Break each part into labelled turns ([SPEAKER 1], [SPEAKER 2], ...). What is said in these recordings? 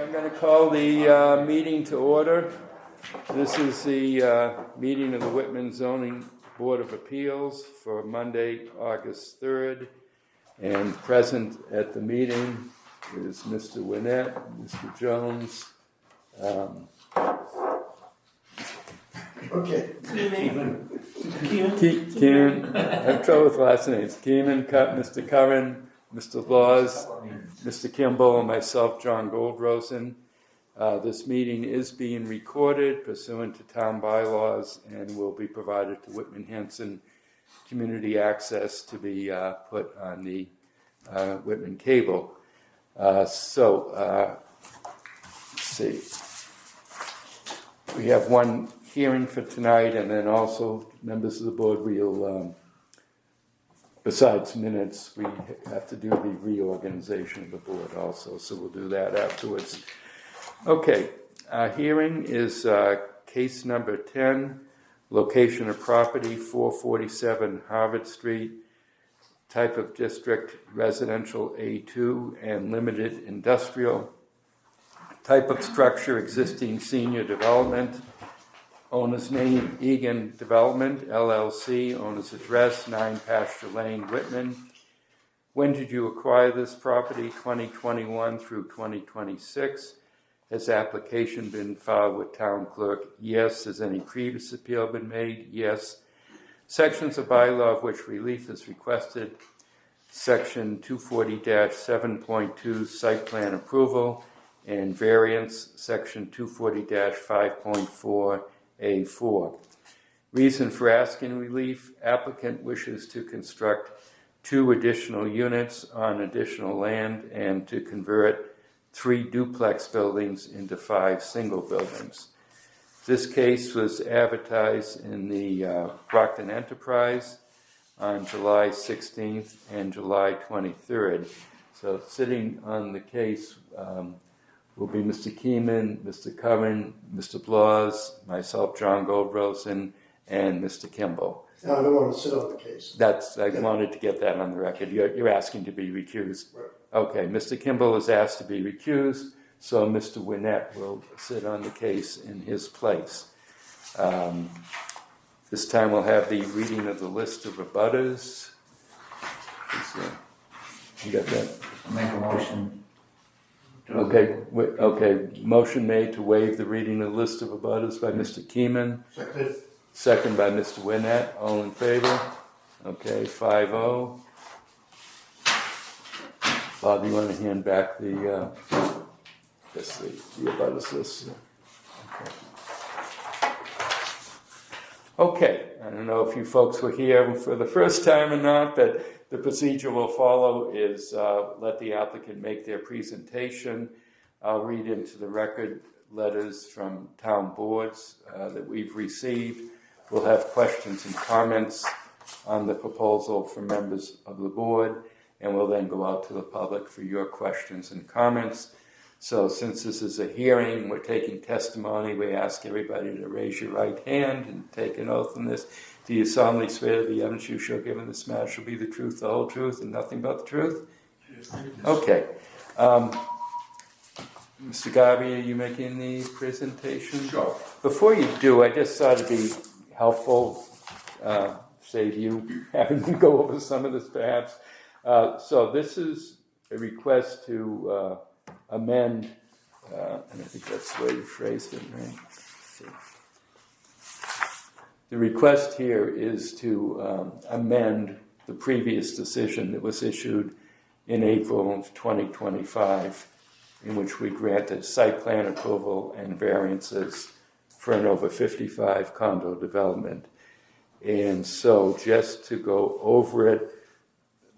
[SPEAKER 1] I'm going to call the meeting to order. This is the meeting of the Whitman Zoning Board of Appeals for Monday, August 3rd. And present at the meeting is Mr. Winnett, Mr. Jones.
[SPEAKER 2] Okay.
[SPEAKER 1] Keenan, I'm trouble with last names. Keenan, Mr. Curran, Mr. Laws, Mr. Kimball, and myself, John Goldrosen. This meeting is being recorded pursuant to town bylaws and will be provided to Whitman Hanson Community Access to be put on the Whitman cable. Let's see. We have one hearing for tonight, and then also members of the board will, besides minutes, we have to do the reorganization of the board also, so we'll do that afterwards. Okay, hearing is case number 10, location of property 447 Harvard Street, type of district residential A2 and limited industrial, type of structure existing senior development, owner's name Egan Development LLC, owner's address 9 Pasture Lane, Whitman. When did you acquire this property? 2021 through 2026. Has application been filed with town clerk? Yes. Has any previous appeal been made? Yes. Sections of bylaw of which relief is requested. Section 240-7.2 site plan approval and variance. Section 240-5.4A4. Reason for asking relief: applicant wishes to construct 2 additional units on additional land and to convert 3 duplex buildings into 5 single buildings. This case was advertised in the Brockton Enterprise on July 16th and July 23rd. So sitting on the case will be Mr. Keeman, Mr. Curran, Mr. Blas, myself, John Goldrosen, and Mr. Kimball.
[SPEAKER 2] No, I don't want to sit on the case.
[SPEAKER 1] I wanted to get that on the record. You're asking to be recused.
[SPEAKER 2] Right.
[SPEAKER 1] Okay, Mr. Kimball is asked to be recused, so Mr. Winnett will sit on the case in his place. This time we'll have the reading of the list of abutters. You got that?
[SPEAKER 3] I'll make a motion.
[SPEAKER 1] Okay. Motion made to waive the reading of the list of abutters by Mr. Keeman. Second by Mr. Winnett. All in favor? Okay, 5-0. Bob, you want to hand back the abutters list? Okay, I don't know if you folks were here for the first time or not, but the procedure we'll follow is let the applicant make their presentation. I'll read into the record letters from town boards that we've received. We'll have questions and comments on the proposal from members of the board, and we'll then go out to the public for your questions and comments. So since this is a hearing, we're taking testimony, we ask everybody to raise your right hand and take an oath on this. Do you solemnly swear that the evidence you shall give in this matter shall be the truth, the whole truth, and nothing but the truth? Okay. Mr. Garvey, are you making the presentation?
[SPEAKER 2] Sure.
[SPEAKER 1] Before you do, I just thought it'd be helpful, save you having to go over some of this perhaps. So this is a request to amend, and I think that's the way you phrased it, right? Let's see. The request here is to amend the previous decision that was issued in April of 2025, in which we granted site plan approval and variances for an over 55 condo development. And so just to go over it,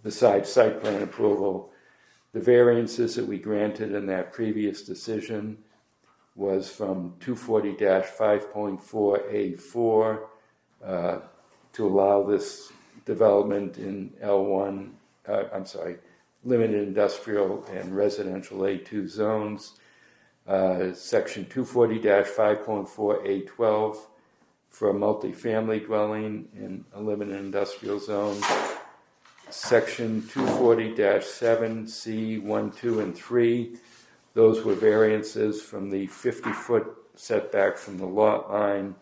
[SPEAKER 1] besides site plan approval, the variances that we granted in that previous decision was from 240-5.4A4 to allow this development in L1, limited industrial and residential A2 zones. Section 240-5.4A12 for a multifamily dwelling in a limited industrial zone. Section 240-7C 1, 2, and 3 Those were variances from the 50-foot setback from the lot line,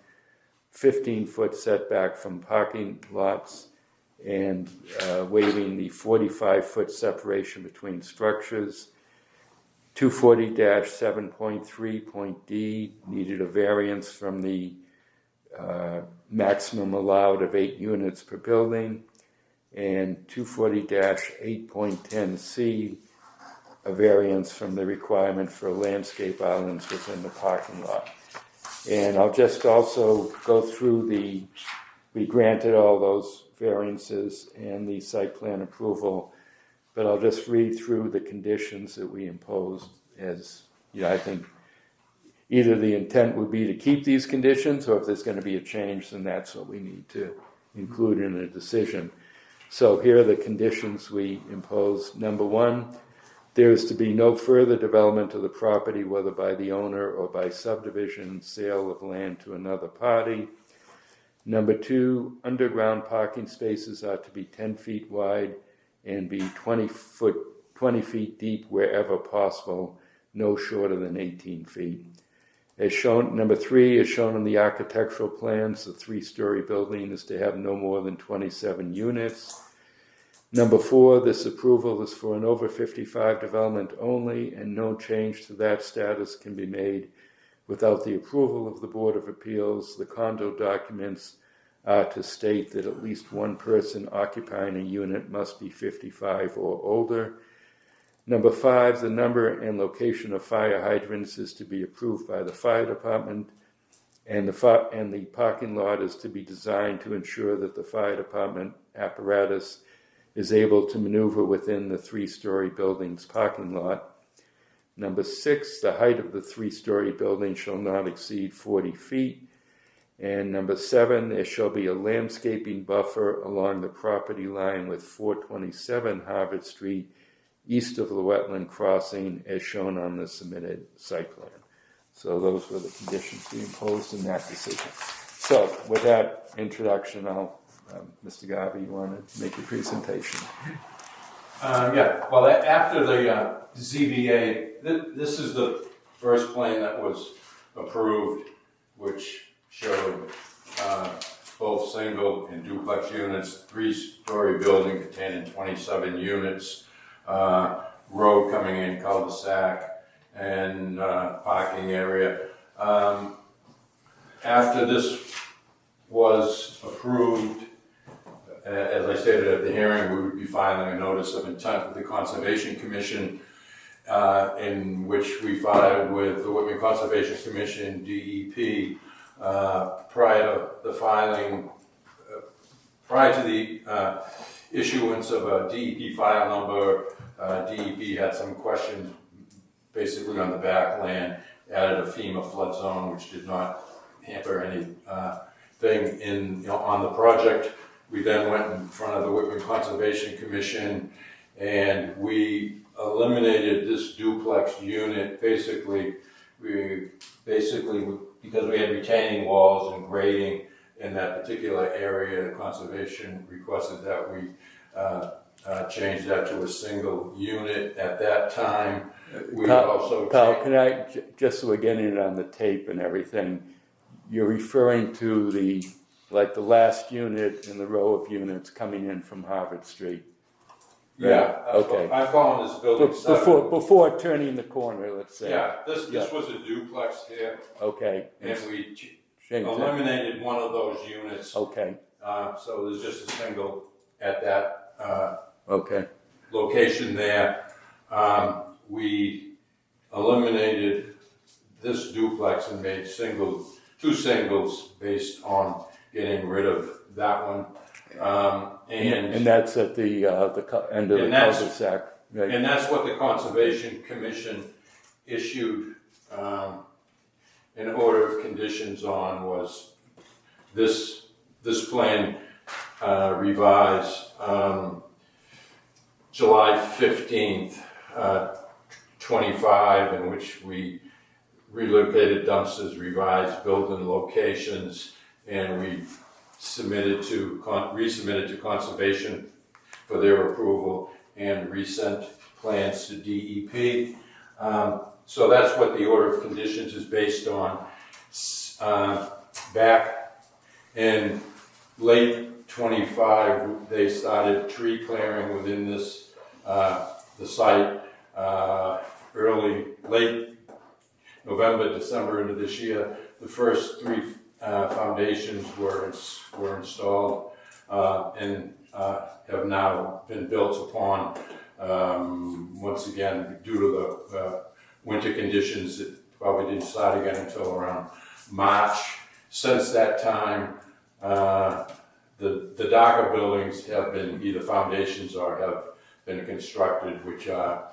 [SPEAKER 1] 15-foot setback from parking lots, and waiving the 45-foot separation between structures. 240-7.3.d needed a variance from the maximum allowed of 8 units per building, and 240-8.10c a variance from the requirement for landscape islands within the parking lot. And I'll just also go through we granted all those variances and the site plan approval, but I'll just read through the conditions that we imposed as, I think either the intent would be to keep these conditions, or if there's going to be a change, then that's what we need to include in a decision. So here are the conditions we imposed. Number 1, there is to be no further development of the property, whether by the owner or by subdivision, sale of land to another party. Number 2, underground parking spaces are to be 10 feet wide and be 20 feet deep wherever possible, no shorter than 18 feet. As shown, number 3, as shown in the architectural plans, the 3-story building is to have no more than 27 units. Number 4, this approval is for an over 55 development only, and no change to that status can be made without the approval of the Board of Appeals. The condo documents are to state that at least one person occupying a unit must be 55 or older. Number 5, the number and location of fire hydrants is to be approved by the fire department, and the parking lot is to be designed to ensure that the fire department apparatus is able to maneuver within the 3-story building's parking lot. Number 6, the height of the 3-story building shall not exceed 40 feet. And number 7, there shall be a landscaping buffer along the property line with 427 Harvard Street, east of the wetland crossing, as shown on the submitted site plan. So those were the conditions we imposed in that decision. So with that introduction, Mr. Garvey, you want to make your presentation?
[SPEAKER 3] Well, after the ZBA, this is the first plan that was approved, which showed both single and duplex units, 3-story building containing 27 units, road coming in, cul-de-sac, and parking area. After this was approved, as I stated at the hearing, we would be filing a notice of intent with the Conservation Commission, in which we filed with the Whitman Conservation Commission, DEP, prior to the filing, prior to the issuance of a DEP file number. DEP had some questions basically on the backland, added a FEMA flood zone, which did not hamper anything on the project. We then went in front of the Whitman Conservation Commission, and we eliminated this duplex unit. Basically, because we had retaining walls and grading in that particular area, the conservation requested that we change that to a single unit. At that time, we
[SPEAKER 1] Pal, can I, just so we're getting it on the tape and everything, you're referring to the last unit in the row of units coming in from Harvard Street? Right?
[SPEAKER 3] Yeah.
[SPEAKER 1] Okay.
[SPEAKER 3] I'm calling this building 7.
[SPEAKER 1] Before turning the corner, let's say.
[SPEAKER 3] Yeah, this was a duplex here.
[SPEAKER 1] Okay.
[SPEAKER 3] And we eliminated one of those units.
[SPEAKER 1] Okay.
[SPEAKER 3] So there's just a single at that location there. We eliminated this duplex and made two singles based on getting rid of that one. And that's at the end of the cul-de-sac. Right. And that's what the Conservation Commission issued an order of conditions on, was this plan revised July 15th, 25, in which we relocated dumpsters, revised building locations, and we resubmitted to Conservation for their approval, and resent plans to DEP. So that's what the order of conditions is based on. Back in late 25, they started tree clearing within this, the site. Late November, December into this year, the first three foundations were installed and have now been built upon. Once again, due to the winter conditions, it probably didn't start again until around March. Since that time, the darker buildings have been either foundations or have been constructed, which are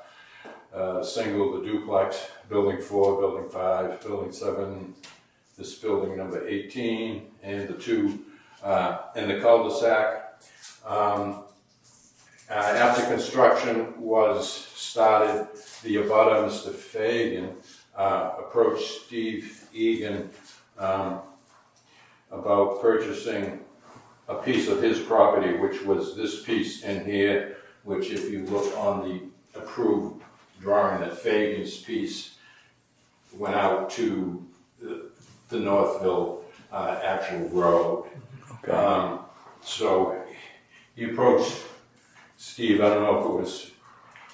[SPEAKER 3] single, the duplex, building 4, building 5, building 7, this building number 18, and the 2 in the cul-de-sac. After construction was started, the abutter, Mr. Fagan, approached Steve Egan about purchasing a piece of his property, which was this piece in here, which if you look on the approved drawing, that Fagan's piece went out to the Northville actual road.
[SPEAKER 1] Okay.
[SPEAKER 3] So he approached Steve, I don't know if it was,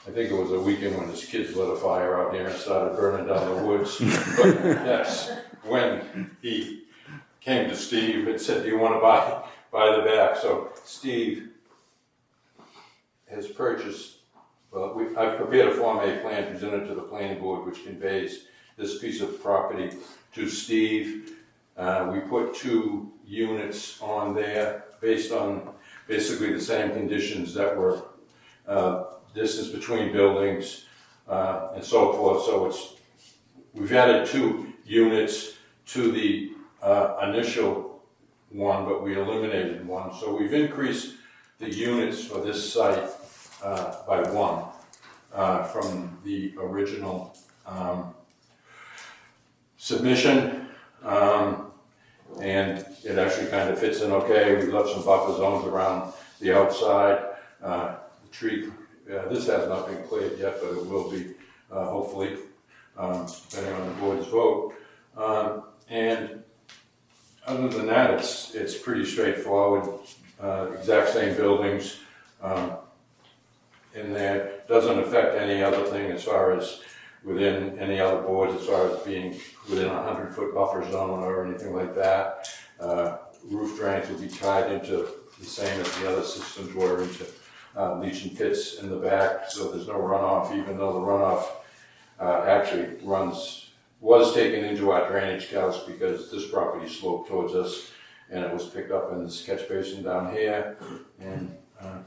[SPEAKER 3] I think it was a weekend when his kids lit a fire out here and started burning down the woods. But that's when he came to Steve and said, do you want to buy the back? So Steve has purchased, well, I've prepared a Form A plan presented to the planning board, which conveys this piece of property to Steve. We put 2 units on there based on basically the same conditions that were distance between buildings and so forth. So we've added 2 units to the initial one, but we eliminated 1. So we've increased the units for this site by 1 from the original submission, and it actually kind of fits in okay. We left some buffer zones around the outside. The tree, this has not been cleared yet, but it will be hopefully, depending on the board's vote. And other than that, it's pretty straightforward. Exact same buildings in there. Doesn't affect any other thing as far as within any other boards, as far as being within a 100-foot buffer zone or anything like that. Roof drains will be tied into the same as the other systems were, into leaching pits in the back, so there's no runoff, even though the runoff actually was taken into our drainage calcs because this property sloped towards us, and it was picked up in this catch basin down here, and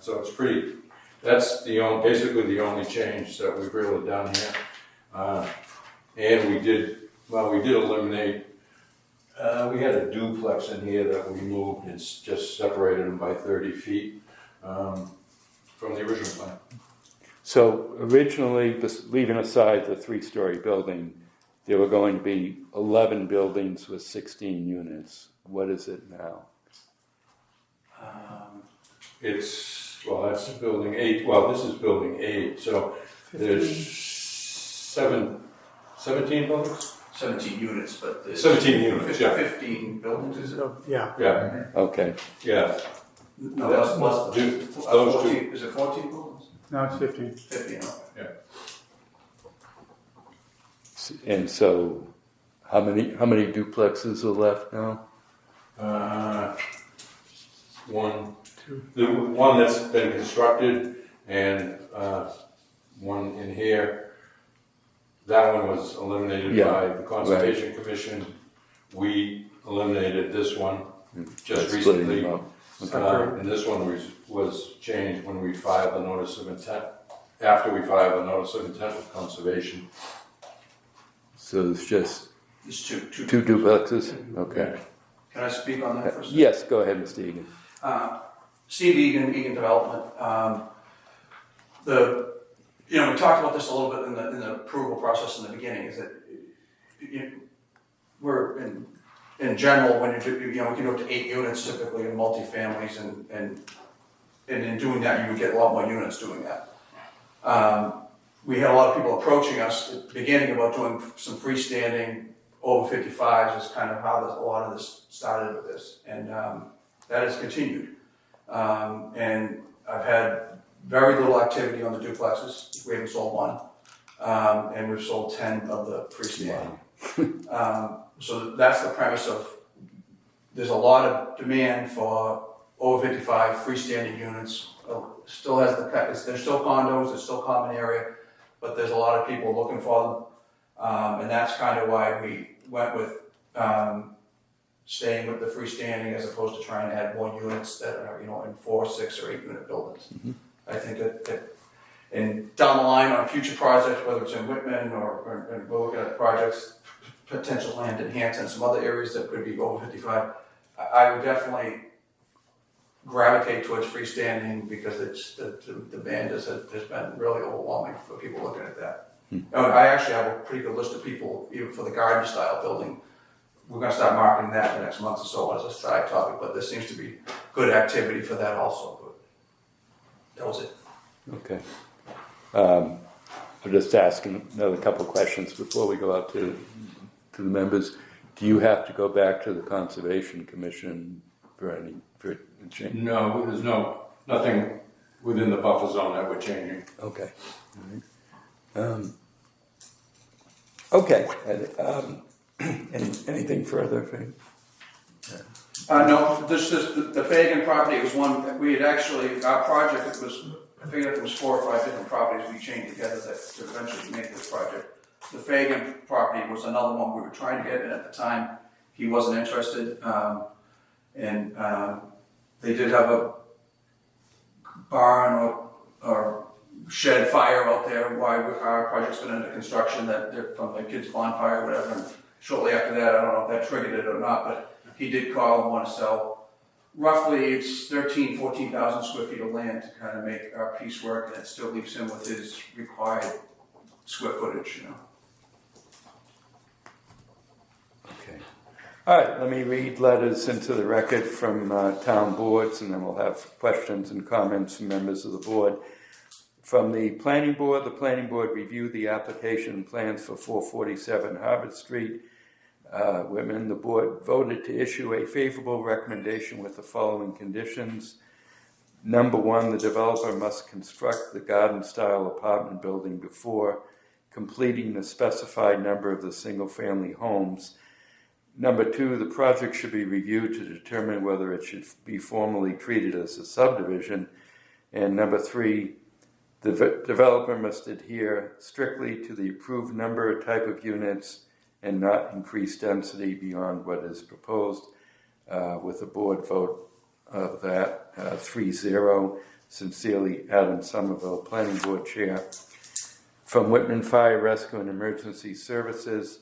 [SPEAKER 3] so it's pretty. That's basically the only change that we've really done here. And we did eliminate, we had a duplex in here that we moved and just separated them by 30 feet from the original plan.
[SPEAKER 1] So originally, leaving aside the 3-story building, there were going to be 11 buildings with 16 units. What is it now? That's
[SPEAKER 3] building 8. Well, this is building 8. So
[SPEAKER 4] 15.
[SPEAKER 3] There's 17 buildings?
[SPEAKER 5] 17 units, but there's
[SPEAKER 3] 17 units, yeah.
[SPEAKER 5] 15 buildings, is it?
[SPEAKER 2] Yeah.
[SPEAKER 3] Yeah,
[SPEAKER 1] Okay.
[SPEAKER 3] yeah.
[SPEAKER 5] No, that's plus
[SPEAKER 3] Those
[SPEAKER 5] 14, is it 14 buildings?
[SPEAKER 2] No, it's 15.
[SPEAKER 5] 15, okay.
[SPEAKER 1] And so, how many duplexes are left now?
[SPEAKER 3] 1, 2. The one that's been constructed, and 1 in here. That one was eliminated by the Conservation Commission. We eliminated this one just recently.
[SPEAKER 1] Okay.
[SPEAKER 3] And this one was changed when we filed the notice of intent, after we filed the notice of intent with Conservation.
[SPEAKER 1] So it's just
[SPEAKER 5] There's two.
[SPEAKER 1] 2 duplexes? Okay.
[SPEAKER 5] Can I speak on that for a second?
[SPEAKER 1] Yes, go ahead, Mr. Egan.
[SPEAKER 5] Steve Egan, Egan Development. We talked about this a little bit in the approval process in the beginning. Is that we're in general when we can do up to 8 units typically in multifamilies, and in doing that you would get a lot more units doing that. we had a lot of people approaching us at the beginning about doing some freestanding over 55s is kind of how a lot of this started with this. And that has continued. And I've had very little activity on the duplexes. We haven't sold one. And we've sold 10 of the freestanding. So that's the premise of, there's a lot of demand for over 55 freestanding units. Still has there's still condos, there's still common area, but there's a lot of people looking for them. And that's kind of why we went with staying with the freestanding as opposed to trying to add more units that are, in 4, 6, or 8 unit buildings. Mm-hmm. I think that and down the line on future projects, whether it's in Whitman or we're looking at projects, potential land enhancement, some other areas that could be over 55, I would definitely gravitate towards freestanding because it's the demand has been really overwhelming for people looking at that. I actually have a pretty good list of people, even for the garden style building. We're going to start marketing that in the next month or so as a side topic, but there seems to be good activity for that also. But that was it.
[SPEAKER 1] Okay. I'll just ask another couple questions before we go out to the members. Do you have to go back to the Conservation Commission for a change?
[SPEAKER 3] No, there's nothing within the buffer zone that we're changing.
[SPEAKER 1] Okay. All right. Okay. Anything further?
[SPEAKER 5] No, the Fagan property was one that we had actually, our project, I figured it was 4 or 5 different properties we chained together to eventually make this project. The Fagan property was another one we were trying to get in at the time. He wasn't interested. And they did have a barn or shed fire out there while our project's been under construction, that they're from the kids' bonfire or whatever. And shortly after that, I don't know if that triggered it or not, but he did call and want to sell. Roughly, it's 14,000 square feet of land to kind of make our piece work, and it still leaves him with his required square footage,
[SPEAKER 1] Okay. All right, let me read letters into the record from town boards, and then we'll have questions and comments from members of the board. From the planning board reviewed the application plans for 447 Harvard Street, Whitman. The board voted to issue a favorable recommendation with the following conditions. Number 1, the developer must construct the garden-style apartment building before completing the specified number of the single-family homes. Number 2, the project should be reviewed to determine whether it should be formally treated as a subdivision. And number 3, the developer must adhere strictly to the approved number, type of units, and not increase density beyond what is proposed, with a board vote of that 3-0. Sincerely, Adam Somerville, Planning Board Chair. From Whitman Fire Rescue and Emergency Services.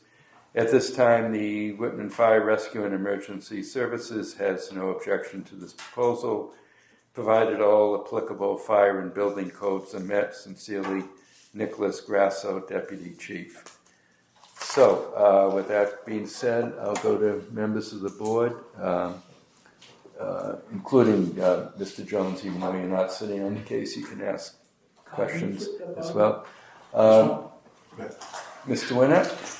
[SPEAKER 1] At this time, the Whitman Fire Rescue and Emergency Services has no objection to this proposal, provided all applicable fire and building codes are met. Sincerely, Nicholas Grasso, Deputy Chief. So, with that being said, I'll go to members of the board, including Mr. Jones, even though you're not sitting on the case, you can ask questions as well. Mr. Winnett?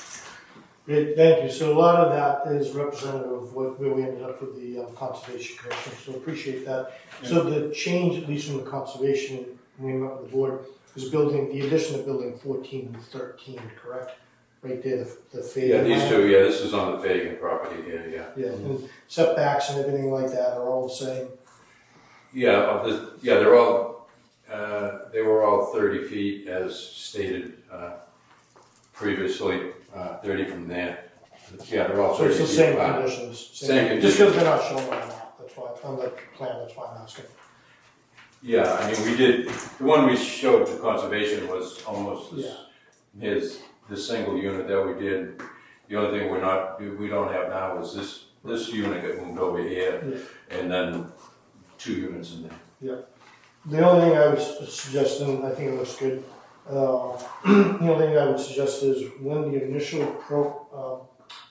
[SPEAKER 2] Great, thank you. So a lot of that is representative of where we ended up with the Conservation Commission, so appreciate that. Yeah. So the change, at least from the Conservation, when we met with the board, was the addition of building 14 and 13, correct? Right there, the Fagan.
[SPEAKER 3] Yeah, these two, this is on the Fagan property here,
[SPEAKER 2] Yeah, and setbacks and everything like that are all the same?
[SPEAKER 3] They're all, they were all 30 feet as stated previously, 30 from there. Yeah, they're all 30 feet. So it's the same
[SPEAKER 2] conditions?
[SPEAKER 3] Same conditions.
[SPEAKER 2] Just because they're not shown on the map, that's why, on the plan, that's why I'm asking.
[SPEAKER 3] Yeah, I mean, we did, the one we showed to conservation was almost the single unit that we did. The only thing we don't have now is this unit got moved over here, and then 2 units in there.
[SPEAKER 2] Yeah. The only thing I would suggest, and I think it looks good, the only thing I would suggest is when the initial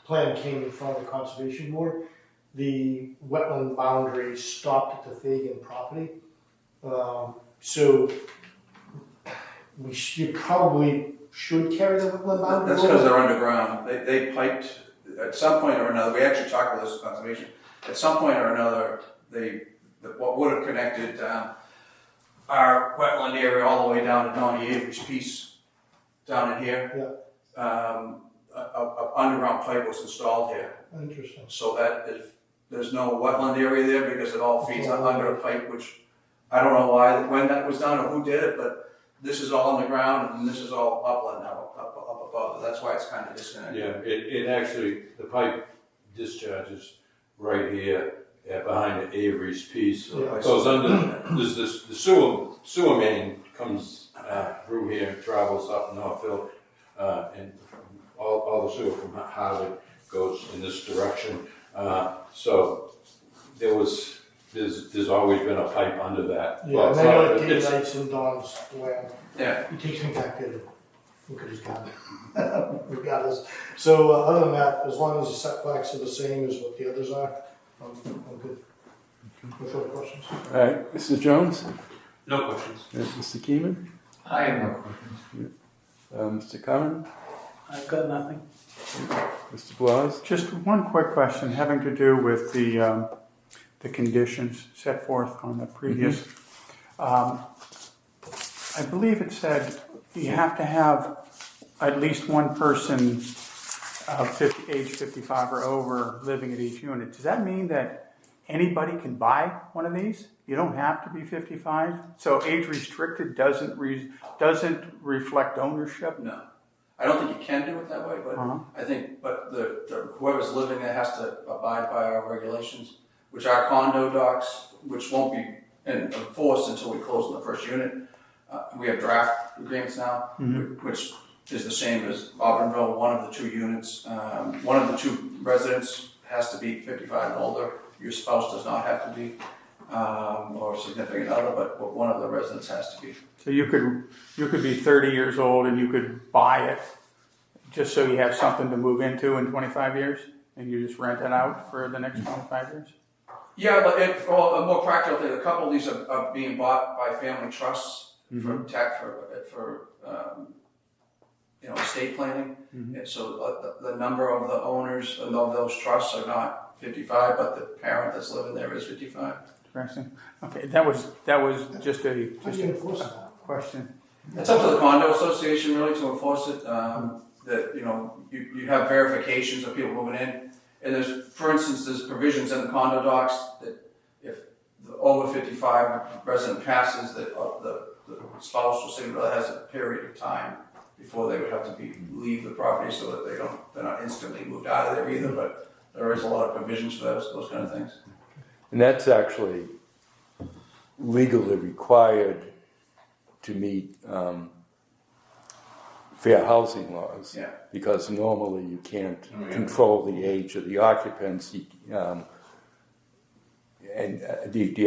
[SPEAKER 2] plan came in front of the Conservation Board, the wetland boundary stopped at the Fagan property. So you probably should carry the wetland boundary.
[SPEAKER 5] That's because they're underground. They piped, at some point or another, we actually talked about this with conservation, at some point or another, what would have connected our wetland area all the way down to Donnie Avery's piece down in here.
[SPEAKER 2] Yeah.
[SPEAKER 5] A underground pipe was installed here.
[SPEAKER 2] Interesting.
[SPEAKER 5] So that there's no wetland area there because it all feeds under a pipe, which I don't know when that was done or who did it, but this is all on the ground and this is all upland now, up above. That's why it's kind of disconnected.
[SPEAKER 3] Yeah, it actually, the pipe discharges right here behind Avery's piece. So
[SPEAKER 2] Yeah.
[SPEAKER 3] it goes under, there's the sewer main comes through here, travels up Northfield, and all the sewer from Harvard goes in this direction. So there's always been a pipe under that.
[SPEAKER 2] Yeah,
[SPEAKER 3] Well,
[SPEAKER 2] and I know it daylights and dawns land.
[SPEAKER 5] Yeah.
[SPEAKER 2] It takes me back there to look at his garden, regardless. So other than that, as long as the setbacks are the same as what the others are, I'm good. No further questions?
[SPEAKER 1] All right, Mr. Jones?
[SPEAKER 4] No questions.
[SPEAKER 1] Mr. Keeman?
[SPEAKER 4] I have no questions.
[SPEAKER 1] Mr. Curran?
[SPEAKER 6] I've got nothing.
[SPEAKER 1] Mr. Blas?
[SPEAKER 6] Just one quick question having to do with the conditions set forth on the previous. I believe it said you have to have at least one person of age 55 or over living at each unit. Does that mean that anybody can buy one of these? You don't have to be 55? So age restricted doesn't reflect ownership?
[SPEAKER 5] No. I don't think you can do it that way, but
[SPEAKER 6] Uh-huh.
[SPEAKER 5] I think, but whoever's living there has to abide by our regulations, which are condo docs, which won't be enforced until we close on the first unit. We have draft agreements now, which is the same as Auburnville. One of the two units, one of the two residents has to be 55 and older. Your spouse does not have to be, or significant other, but one of the residents has to be.
[SPEAKER 6] So you could be 30 years old and you could buy it just so you have something to move into in 25 years, and you just rent it out for the next 25 years?
[SPEAKER 5] Yeah, but a more practical thing, a couple of these are being bought by family trusts for estate planning. And so the number of the owners of those trusts are not 55, but the parent that's living there is 55.
[SPEAKER 6] Interesting. Okay, that was just
[SPEAKER 2] How do you enforce
[SPEAKER 6] a
[SPEAKER 2] that?
[SPEAKER 6] question.
[SPEAKER 5] It's up to the condo association really to enforce it. That you have verifications of people moving in, and for instance, there's provisions in the condo docs that if the over 55 resident passes, that the spouse or single has a period of time before they would have to leave the property, so that they're not instantly moved out of there either. But there is a lot of provisions for those kind of things.
[SPEAKER 1] And that's actually legally required to meet fair housing laws.
[SPEAKER 5] Yeah.
[SPEAKER 1] Because normally you can't control the age of the occupants. Do you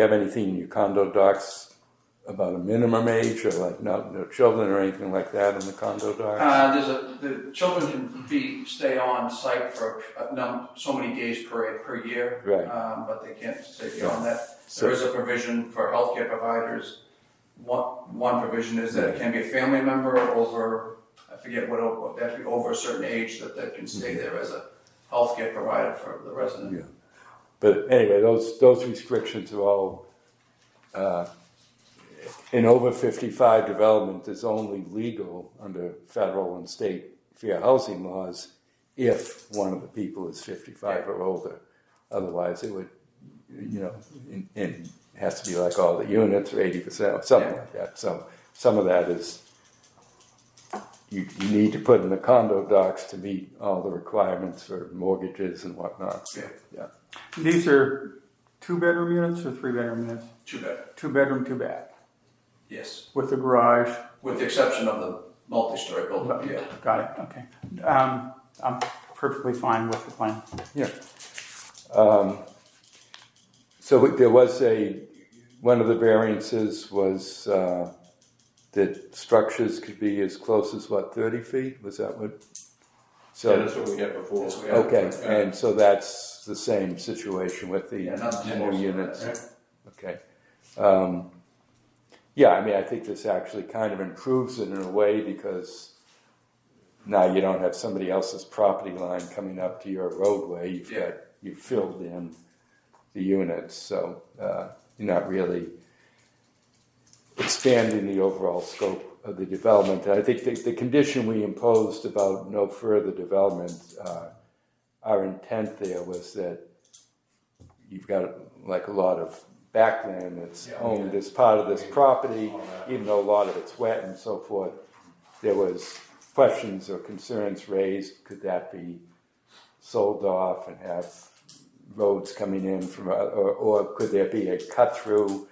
[SPEAKER 1] have anything in your condo docs about a minimum age, or like no children or anything like that in the condo docs?
[SPEAKER 5] The children can stay on site for so many days per year,
[SPEAKER 1] Right.
[SPEAKER 5] But they can't stay beyond that.
[SPEAKER 1] So-
[SPEAKER 5] There is a provision for healthcare providers. One provision is that it can be a family member over, I forget what, they have to be over a certain age that can stay there as a healthcare provider for the resident.
[SPEAKER 1] Yeah. But anyway, those restrictions are all in over 55 development is only legal under federal and state fair housing laws if one of the people is 55 or older. Otherwise, it would, it has to be like all the units or 80% or something like that. So some of that is you need to put in the condo docs to meet all the requirements for mortgages and whatnot. Yeah.
[SPEAKER 6] These are 2-bedroom units or 3-bedroom units?
[SPEAKER 5] 2-bedroom.
[SPEAKER 6] 2-bedroom, 2-bath,
[SPEAKER 5] Yes,
[SPEAKER 6] with the garage.
[SPEAKER 5] with the exception of the multi-story building. Yeah.
[SPEAKER 6] Got it. Okay. I'm perfectly fine with the plan.
[SPEAKER 1] Yeah. So there was one of the variances was that structures could be as close as 30 feet? Was that what? So,
[SPEAKER 3] Yeah, that's what we had before.
[SPEAKER 5] Yes, we have.
[SPEAKER 1] okay, and so that's the same situation with the
[SPEAKER 5] Yeah, nothing
[SPEAKER 1] new
[SPEAKER 5] more.
[SPEAKER 1] units.
[SPEAKER 5] Right.
[SPEAKER 1] Okay. Yeah, I mean, I think this actually kind of improves it in a way because now you don't have somebody else's property line coming up to your roadway. You've filled in the units, so you're not really expanding the overall scope of the development. And I think the condition we imposed about no further development, our intent there was that you've got like a lot of backland that's owned as part of this property, even though a lot of it's wet and so forth. There was questions or concerns raised, could that be sold off and have roads coming in from, or could there be a cut through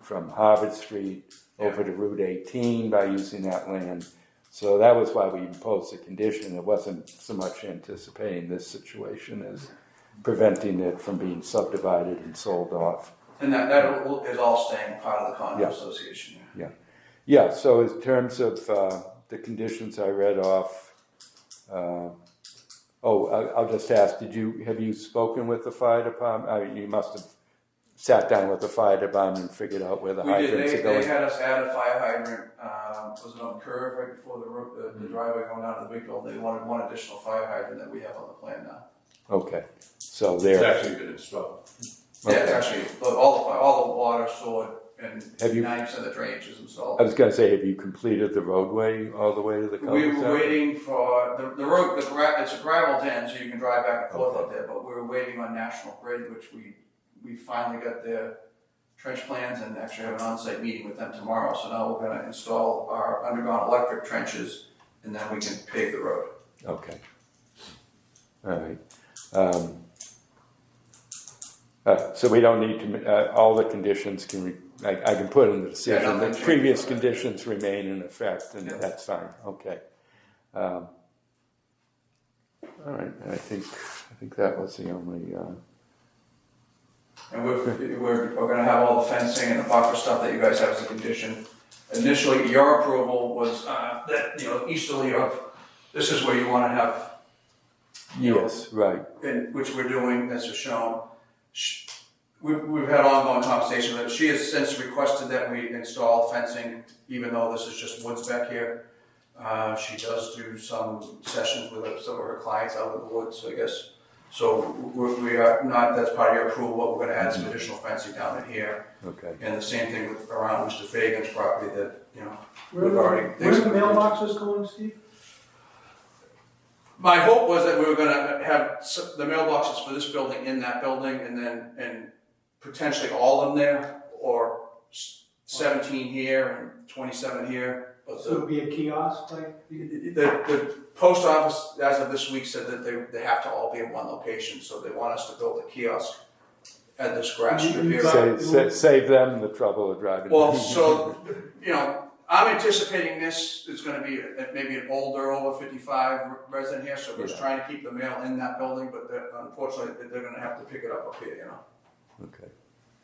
[SPEAKER 1] from Harvard Street over to Route 18 by using that land? So that was why we imposed the condition. It wasn't so much anticipating this situation as preventing it from being subdivided and sold off.
[SPEAKER 5] And that is all staying part of the condo association.
[SPEAKER 1] Yeah, so in terms of the conditions I read off, I'll just ask, have you spoken with the fire department? I mean, you must have sat down with the fire department and figured out where the hydrants are going.
[SPEAKER 5] They had us add a fire hydrant, was it on the curve right before the driveway going out of the big building? They wanted one additional fire hydrant that we have on the plan now.
[SPEAKER 1] Okay, so
[SPEAKER 3] It's
[SPEAKER 1] there.
[SPEAKER 3] actually been installed.
[SPEAKER 5] Yeah, it's actually, all the water stored and
[SPEAKER 1] Have you-
[SPEAKER 5] 90% of the drainage is installed.
[SPEAKER 1] I was going to say, have you completed the roadway all the way to the cul-de-sac?
[SPEAKER 5] We were waiting for the road. It's a gravel den, so you can drive back and forth out there. But we were waiting on National Grid, which we finally got their trench plans and actually have an on-site meeting with them tomorrow. So now we're going to install our underground electric trenches, and then we can pave the road.
[SPEAKER 1] Okay. All right. So we don't need to. All the conditions can. I can put in the decision that previous conditions remain in effect, and that's fine. Okay. All right. I think that was the only.
[SPEAKER 5] And we're going to have all the fencing and the buffer stuff that you guys have as a condition. Initially, your approval was that easterly of this is where you want to have.
[SPEAKER 1] Yes. Right.
[SPEAKER 5] And which we're doing, as is shown. We've had ongoing conversation with her. She has since requested that we install fencing, even though this is just woods back here. She does do some sessions with some of her clients out in the woods, I guess. So we are not, that's part of your approval, but we're going to add some additional fencing down in here.
[SPEAKER 1] Okay.
[SPEAKER 5] And the same thing with around Mr. Fagan's property that,
[SPEAKER 7] Where
[SPEAKER 5] we've already.
[SPEAKER 7] are the mailboxes going, Steve?
[SPEAKER 5] My hope was that we were going to have the mailboxes for this building in that building and potentially all of them there, or 17 here and 27 here. But
[SPEAKER 7] So it would be a kiosk like?
[SPEAKER 5] the post office, as of this week, said that they have to all be in one location, so they want us to build a kiosk at this grass strip here.
[SPEAKER 1] Save them the trouble of driving.
[SPEAKER 5] Well, so, I'm anticipating this is going to be maybe an older, over 55 resident here, so we're trying to keep the mail in that building, but unfortunately, they're going to have to pick it up here,
[SPEAKER 1] Okay.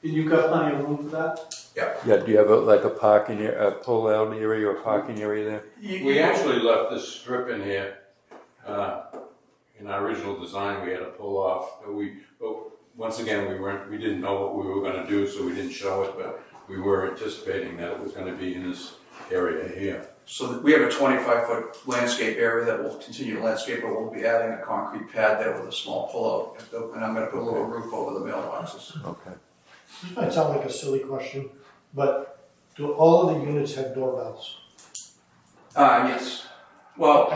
[SPEAKER 7] And you've got plenty of room for that?
[SPEAKER 1] Yeah. Do you have a parking area, a pull-out area or parking area there?
[SPEAKER 3] We actually left this strip in here. In our original design, we had a pull off. But once again, we didn't know what we were going to do, so we didn't show it. But we were anticipating that it was going to be in this area here.
[SPEAKER 5] So we have a 25-foot landscape area that will continue to landscape, but we'll be adding a concrete pad there with a small pull-out, and I'm going to put a little roof over the mailboxes.
[SPEAKER 1] Okay.
[SPEAKER 2] This might sound like a silly question, but do all of the units have doorbells?
[SPEAKER 5] Yes. Well,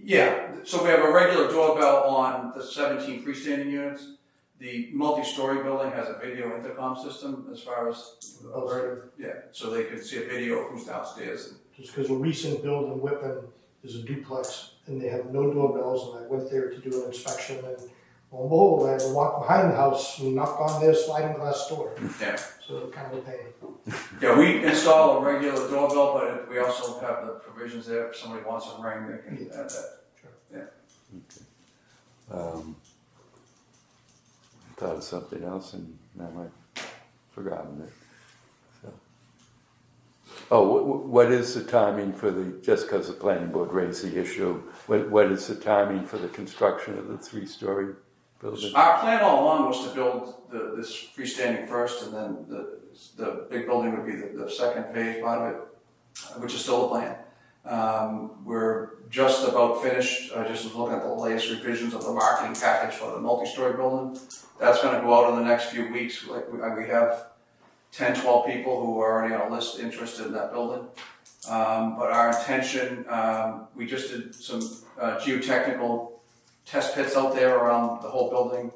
[SPEAKER 2] Yeah.
[SPEAKER 5] So we have a regular doorbell on the 17 freestanding units. The multi-story building has a video intercom system as far as, so they can see a video of who's downstairs.
[SPEAKER 2] Just because a recent build in Whitman is a duplex and they have no doorbells, and I went there to do an inspection, and lo and behold, I had to walk behind the house and knock on their sliding glass door.
[SPEAKER 5] Yeah.
[SPEAKER 2] So kind of a pain.
[SPEAKER 5] Yeah, we install a regular doorbell, but we also have the provisions there. If somebody wants a ring, they can add that.
[SPEAKER 1] I thought of something else and now I've forgotten it. So. What is the timing for just because the planning board raised the issue, what is the timing for the construction of the 3-story building?
[SPEAKER 5] Our plan all along was to build this freestanding first, and then the big building would be the second phase part of it, which is still the plan. We're just about finished. I just was looking at the latest revisions of the marketing package for the multi-story building. That's going to go out in the next few weeks. Like we have 10, 12 people who are already on a list interested in that building. But our intention, we just did some geotechnical test pits out there around the whole building.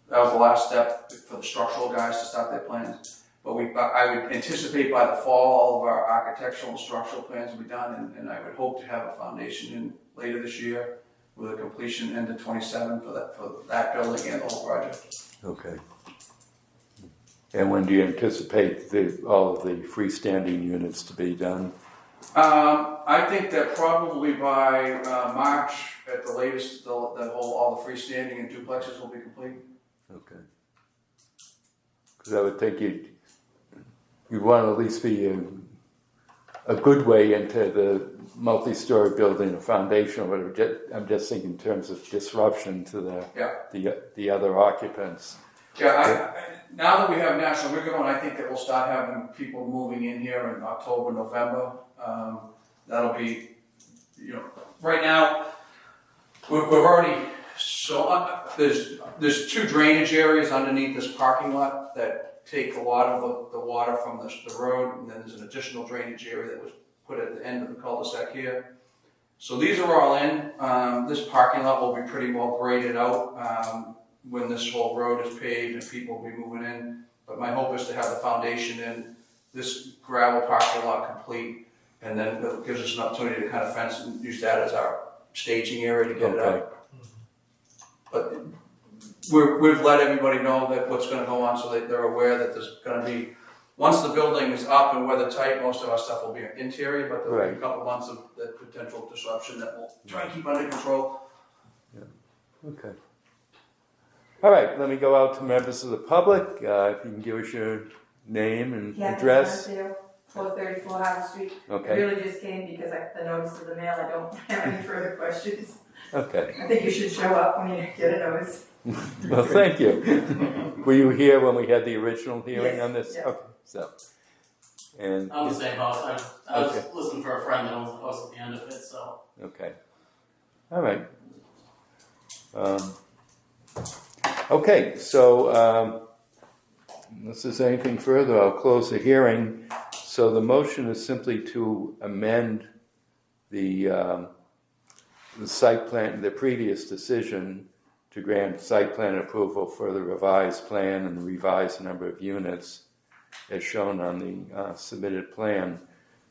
[SPEAKER 5] That was the last step for the structural guys to start their plans. But I would anticipate by the fall all of our architectural and structural plans will be done, and I would hope to have a foundation in later this year with a completion end of 27 for that building and the whole project.
[SPEAKER 1] Okay. And when do you anticipate all of the freestanding units to be done?
[SPEAKER 5] I think that probably by March at the latest, all the freestanding and duplexes will be complete.
[SPEAKER 1] Okay. Because I would think you'd want to at least be a good way into the multi-story building, a foundation or whatever. I'm just thinking in terms of disruption to the other occupants.
[SPEAKER 5] Yeah, now that we have National Grid going, I think that we'll start having people moving in here in October, November. That'll be, right now, we've already, there's two drainage areas underneath this parking lot that take a lot of the water from the road, and then there's an additional drainage area that was put at the end of the cul-de-sac here. So these are all in. This parking lot will be pretty well graded out when this whole road is paved and people will be moving in. But my hope is to have the foundation in, this gravel parking lot complete, and then it gives us an opportunity to kind of fence and use that as our staging area to get it out. But we've let everybody know that what's going to go on, so that they're aware that there's going to be, once the building is up and weather tight, most of our stuff will be interior, but there'll be a couple months of that potential disruption that we'll try and keep under control.
[SPEAKER 1] Yeah. Okay. All right, let me go out to members of the public. If you can give us your name and address.
[SPEAKER 8] 434 Howard Street.
[SPEAKER 1] Okay.
[SPEAKER 8] I really just came because the notice of the mail, I don't have any further questions.
[SPEAKER 1] Okay.
[SPEAKER 8] I think you should show up when you get a notice.
[SPEAKER 1] Well, thank you. Were you here when we had the original hearing on this?
[SPEAKER 8] Yes.
[SPEAKER 1] Okay. So, and
[SPEAKER 9] I'm the same boss. I was listening for a friend that was at the end of it, so.
[SPEAKER 1] okay. All right. Okay, so unless there's anything further, I'll close the hearing. So the motion is simply to amend the site plan, the previous decision to grant site plan approval for the revised plan and the revised number of units as shown on the submitted plan.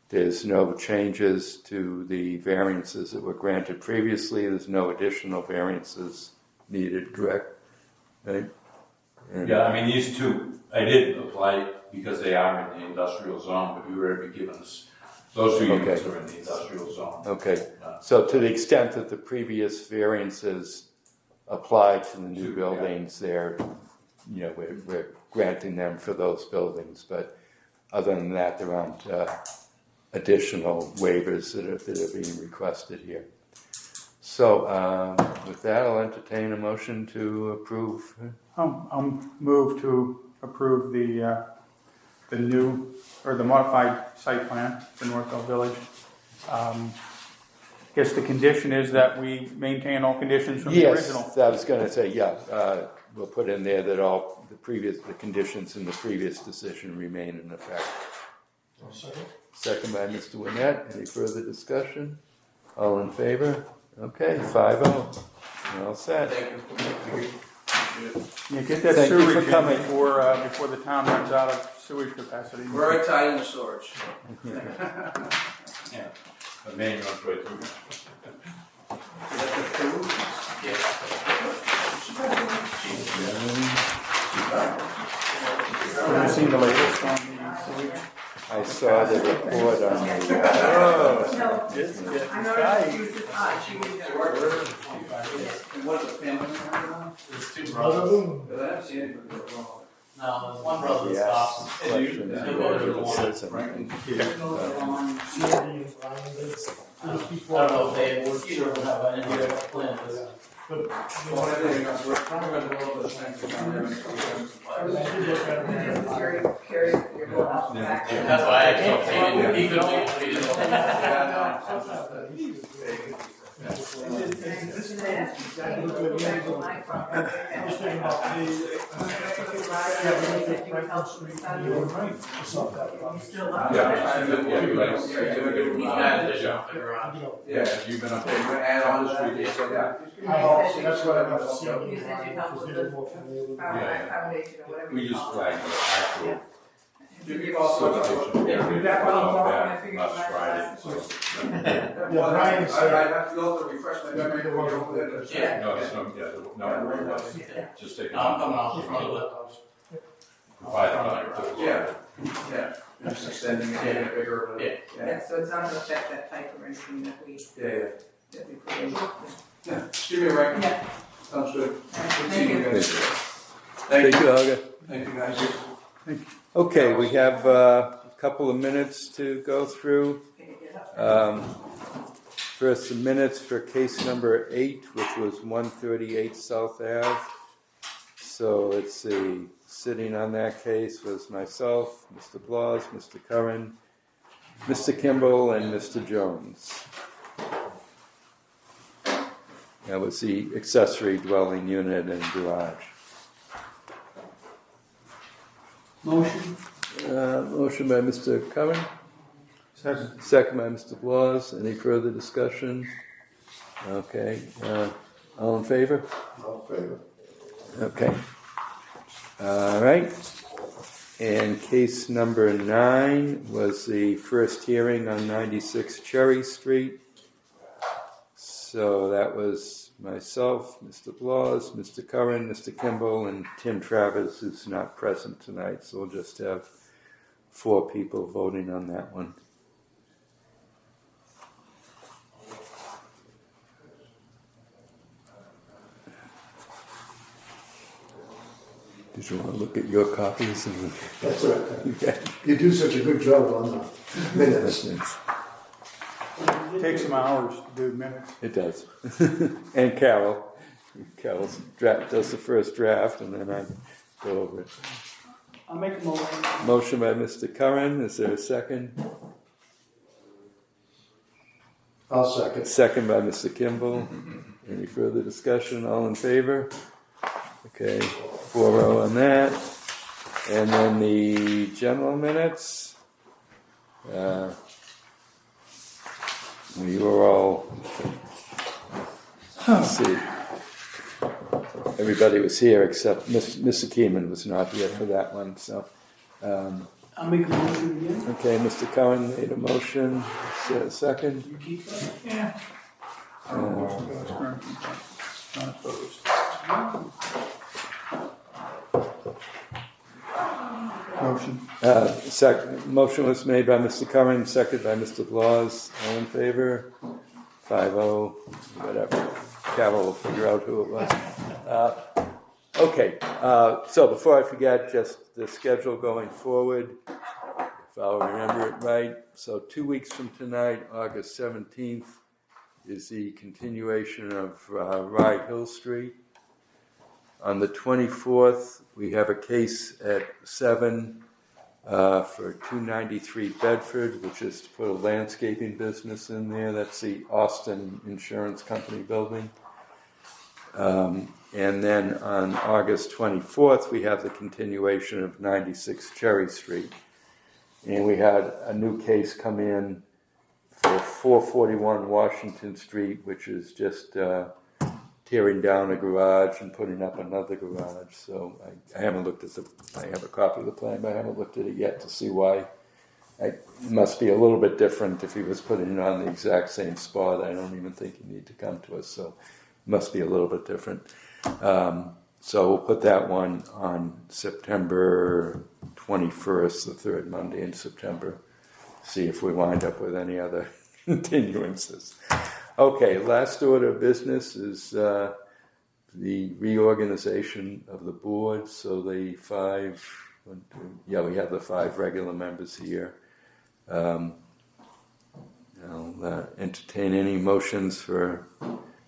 [SPEAKER 1] There's no changes to the variances that were granted previously. There's no additional variances needed, correct? Right? And
[SPEAKER 3] Yeah, I mean, these two, I did apply because they are in the industrial zone, but you were already given us, those two units are in the industrial zone.
[SPEAKER 1] Okay, so to the extent that the previous variances apply to the new buildings, they're, we're granting them for those buildings, but other than that, there aren't additional waivers that are being requested here. So with that, I'll entertain a motion to approve.
[SPEAKER 6] I'll move to approve the new, or the modified site plan for Northville Village. I guess the condition is that we maintain all conditions from the original.
[SPEAKER 1] Yes, I was going to say, we'll put in there that all the conditions in the previous decision remain in effect.
[SPEAKER 2] Second.
[SPEAKER 1] Second by Mr. Winnett. Any further discussion? All in favor? Okay, 5-0. You're all set.
[SPEAKER 5] Thank you.
[SPEAKER 6] Yeah, get that
[SPEAKER 1] Thank you
[SPEAKER 6] sewage
[SPEAKER 1] for
[SPEAKER 6] in
[SPEAKER 1] coming.
[SPEAKER 6] before the town runs out of sewage capacity.
[SPEAKER 5] We're very tight in the storage.
[SPEAKER 3] Yeah, the main road's way through.
[SPEAKER 6] Have you seen the latest on the sewage?
[SPEAKER 1] I saw the report on the.
[SPEAKER 8] No,
[SPEAKER 6] It's getting
[SPEAKER 8] I noticed
[SPEAKER 6] tight.
[SPEAKER 8] she was just odd, she was
[SPEAKER 5] And what's the family member?
[SPEAKER 9] There's two
[SPEAKER 2] Brother
[SPEAKER 9] brothers.
[SPEAKER 2] Boone.
[SPEAKER 5] I haven't seen anybody wrong.
[SPEAKER 9] No, there's one brother that
[SPEAKER 1] Yes.
[SPEAKER 9] stops.
[SPEAKER 1] Questions
[SPEAKER 9] Yeah.
[SPEAKER 1] regarding the citizen.
[SPEAKER 2] Sandy and Brian, those people
[SPEAKER 9] I don't know
[SPEAKER 2] are
[SPEAKER 9] if they either will have an Indian plan, but
[SPEAKER 2] But,
[SPEAKER 5] Well, I think we're trying to run a little thanks for coming in.
[SPEAKER 8] Just curious if you're going off the back.
[SPEAKER 9] That's why I kept saying he could leave.
[SPEAKER 3] Yeah, you've been up
[SPEAKER 5] Okay, we're gonna add on to that, yeah.
[SPEAKER 2] That's what I'm seeing.
[SPEAKER 8] You said you'd help with the foundation or whatever.
[SPEAKER 3] We
[SPEAKER 8] you
[SPEAKER 3] just
[SPEAKER 8] call it.
[SPEAKER 3] flagged the actual
[SPEAKER 5] You also,
[SPEAKER 3] substation area last Friday, so.
[SPEAKER 2] Yeah, Brian
[SPEAKER 5] I
[SPEAKER 2] said.
[SPEAKER 5] have to go to refresh my memory.
[SPEAKER 3] No, it's no, it was, just take.
[SPEAKER 9] No, I'm coming off the front of it.
[SPEAKER 5] Yeah. Just extending it, making it bigger. But,
[SPEAKER 9] Yeah.
[SPEAKER 8] Yeah, so it's not gonna affect that type or anything that we put in.
[SPEAKER 5] Yeah, just give me a ring.
[SPEAKER 8] Yeah.
[SPEAKER 5] Sounds good. Good
[SPEAKER 8] Thank
[SPEAKER 5] seeing you
[SPEAKER 8] you.
[SPEAKER 5] guys.
[SPEAKER 1] Thank you, Olga.
[SPEAKER 5] Thank you, guys.
[SPEAKER 1] Okay, we have a couple of minutes to go through. First, the minutes for case number 8, which was 138 South Ave. So let's see, sitting on that case was myself, Mr. Blas, Mr. Curran, Mr. Kimball, and Mr. Jones. That was the accessory dwelling unit and garage.
[SPEAKER 7] Motion?
[SPEAKER 1] Motion by Mr. Curran. Second by Mr. Blas. Any further discussion? Okay. All in favor?
[SPEAKER 2] All in favor.
[SPEAKER 1] Okay. All right. And case number 9 was the first hearing on 96 Cherry Street. So that was myself, Mr. Blas, Mr. Curran, Mr. Kimball, and Tim Travers, who's not present tonight. So we'll just have 4 people voting on that one. Did you want to look at your copies?
[SPEAKER 10] That's right.
[SPEAKER 1] Okay.
[SPEAKER 10] You do such a good job on the minutes.
[SPEAKER 6] Takes some hours to do minutes.
[SPEAKER 1] It does. And Carol. Carol does the first draft, and then I go over it.
[SPEAKER 7] I'll make a motion.
[SPEAKER 1] Motion by Mr. Curran. Is there a second?
[SPEAKER 10] I'll second.
[SPEAKER 1] Second by Mr. Kimball. Any further discussion? All in favor? Okay, 4-0 on that. And then the general minutes. We were all, let's see, everybody was here except Mr. Keeman was not here for that one. So,
[SPEAKER 7] I'll make a motion again.
[SPEAKER 1] okay, Mr. Cohen made a motion. Is there a second?
[SPEAKER 7] You keep that?
[SPEAKER 6] Yeah. Not opposed. Motion.
[SPEAKER 1] Motion was made by Mr. Curran, second by Mr. Blas. All in favor? 5-0, whatever. Carol will figure out who it was. Okay, so before I forget, just the schedule going forward, if I'll remember it right. So 2 weeks from tonight, August 17th, is the continuation of Rye Hill Street. On the 24th, we have a case at 7 for 293 Bedford, which is to put a landscaping business in there. That's the Austin Insurance Company building. And then on August 24th, we have the continuation of 96 Cherry Street. And we had a new case come in for 441 Washington Street, which is just tearing down a garage and putting up another garage. So I haven't looked at I have a copy of the plan, but I haven't looked at it yet to see why. It must be a little bit different if he was putting it on the exact same spot. I don't even think you need to come to us, so it must be a little bit different. So we'll put that one on September 21st, the third Monday in September. See if we wind up with any other continuances. Okay, last order of business is the reorganization of the board. So the we have the 5 regular members here. I'll entertain any motions for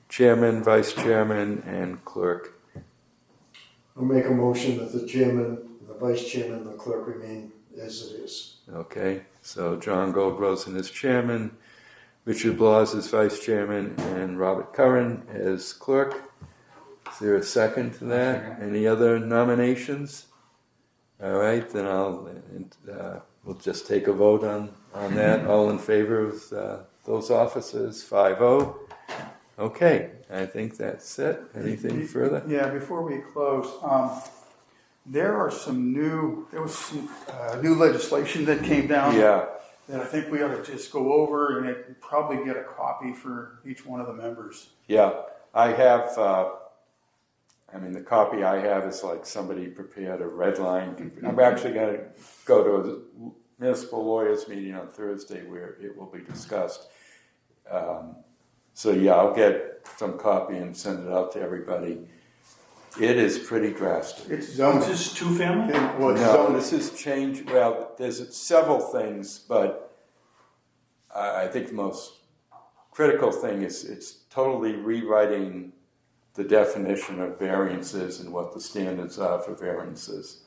[SPEAKER 1] chairman, vice chairman, and clerk.
[SPEAKER 10] I'll make a motion that the chairman, the vice chairman, and the clerk remain as it is.
[SPEAKER 1] Okay, so John Goldrosen is chairman, Richard Blas is vice chairman, and Robert Curran as clerk. Is there a second to that? Any other nominations? All right, then we'll just take a vote on that. All in favor of those offices, 5-0. Okay, I think that's it. Anything further?
[SPEAKER 6] Yeah, before we close, there was some new legislation that came down.
[SPEAKER 1] Yeah,
[SPEAKER 6] That I think we ought to just go over and probably get a copy for each one of the members.
[SPEAKER 1] yeah. I have, the copy I have is like somebody prepared a red line. I'm actually going to go to a municipal lawyers meeting on Thursday where it will be discussed. So yeah, I'll get some copy and send it out to everybody. It is pretty drastic.
[SPEAKER 6] It's zoning.
[SPEAKER 7] Is this two-family?
[SPEAKER 6] Well, it's
[SPEAKER 1] No,
[SPEAKER 6] zoning.
[SPEAKER 1] this is change. Well, there's several things, but I think the most critical thing is it's totally rewriting the definition of variances and what the standards are for variances.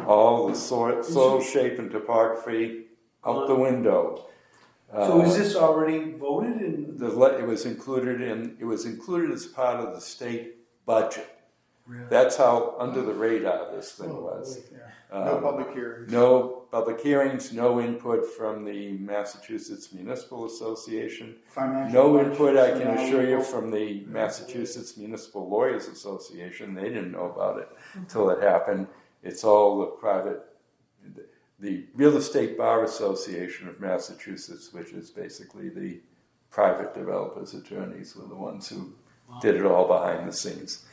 [SPEAKER 1] All the soil shape and topography out the window.
[SPEAKER 7] So is this already voted in?
[SPEAKER 1] It was included as part of the state budget. Really? That's how under the radar this thing was.
[SPEAKER 6] No public hearings.
[SPEAKER 1] No public hearings, no input from the Massachusetts Municipal Association. No input, I can assure you, from the Massachusetts Municipal Lawyers Association. They didn't know about it until it happened. It's all the private, the Real Estate Bar Association of Massachusetts, which is basically the private developers' attorneys, were the ones who did it all behind the scenes.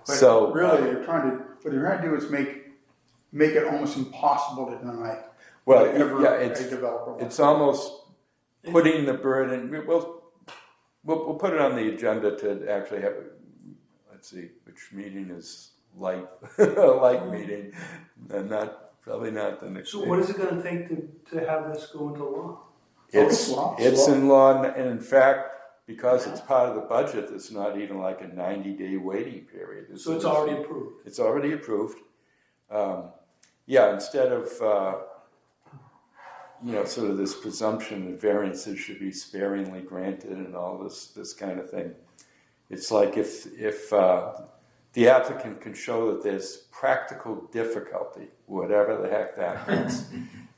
[SPEAKER 6] But
[SPEAKER 1] So
[SPEAKER 6] really, what they're trying to do is make it almost impossible to deny.
[SPEAKER 1] well,
[SPEAKER 6] whatever
[SPEAKER 1] yeah,
[SPEAKER 6] a developer wants.
[SPEAKER 1] it's almost putting the burden. We'll put it on the agenda to actually have. Let's see, which meeting is light meeting, and probably not the next.
[SPEAKER 7] So what is it gonna take to have this go into law?
[SPEAKER 1] It's in law, and in fact, because it's part of the budget, it's not even like a 90-day waiting period.
[SPEAKER 7] So it's already approved?
[SPEAKER 1] It's already approved. Instead of, sort of this presumption that variances should be sparingly granted and all this kind of thing, it's like if the applicant can show that there's practical difficulty, whatever the heck that means.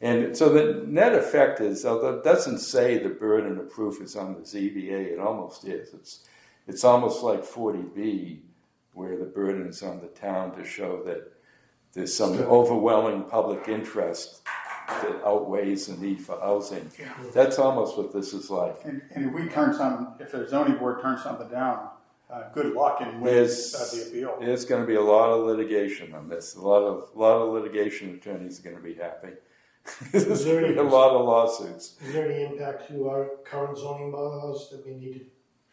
[SPEAKER 1] And so the net effect is, although it doesn't say the burden of proof is on the ZBA, it almost is. It's almost like 40B, where the burden is on the town to show that there's some overwhelming public interest that outweighs the need for housing. Yeah. That's almost what this is like.
[SPEAKER 6] And if the zoning board turns something down, good luck in winning the appeal.
[SPEAKER 1] There's going to be a lot of litigation on this. A lot of litigation attorneys are going to be happy. There's going to be a lot of lawsuits.
[SPEAKER 2] Is there any impact to our current zoning bylaws that we need to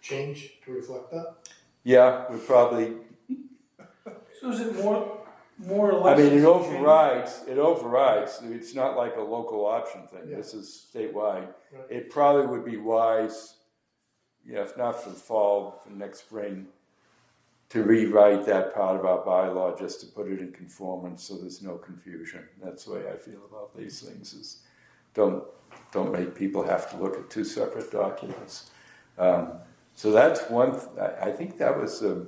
[SPEAKER 2] change to reflect that?
[SPEAKER 1] Yeah, we probably.
[SPEAKER 7] So is it more or less?
[SPEAKER 1] It overrides. It's not like a local option thing. Yeah. This is statewide. Right. It probably would be wise, if not for the fall, for next spring, to rewrite that part of our bylaw just to put it in conformance so there's no confusion. That's the way I feel about these things, is don't make people have to look at two separate documents. So that's one, I think that was the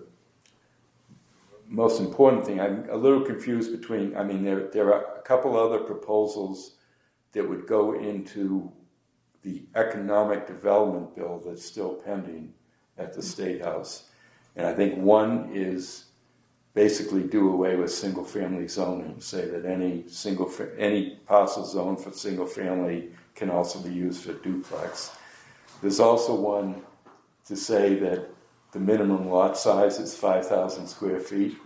[SPEAKER 1] most important thing. I'm a little confused between, there are a couple other proposals that would go into the economic development bill that's still pending at the State House. And I think one is basically do away with single-family zoning, say that any parcel zone for single-family can also be used for duplex. There's also one to say that the minimum lot size is 5,000 square feet,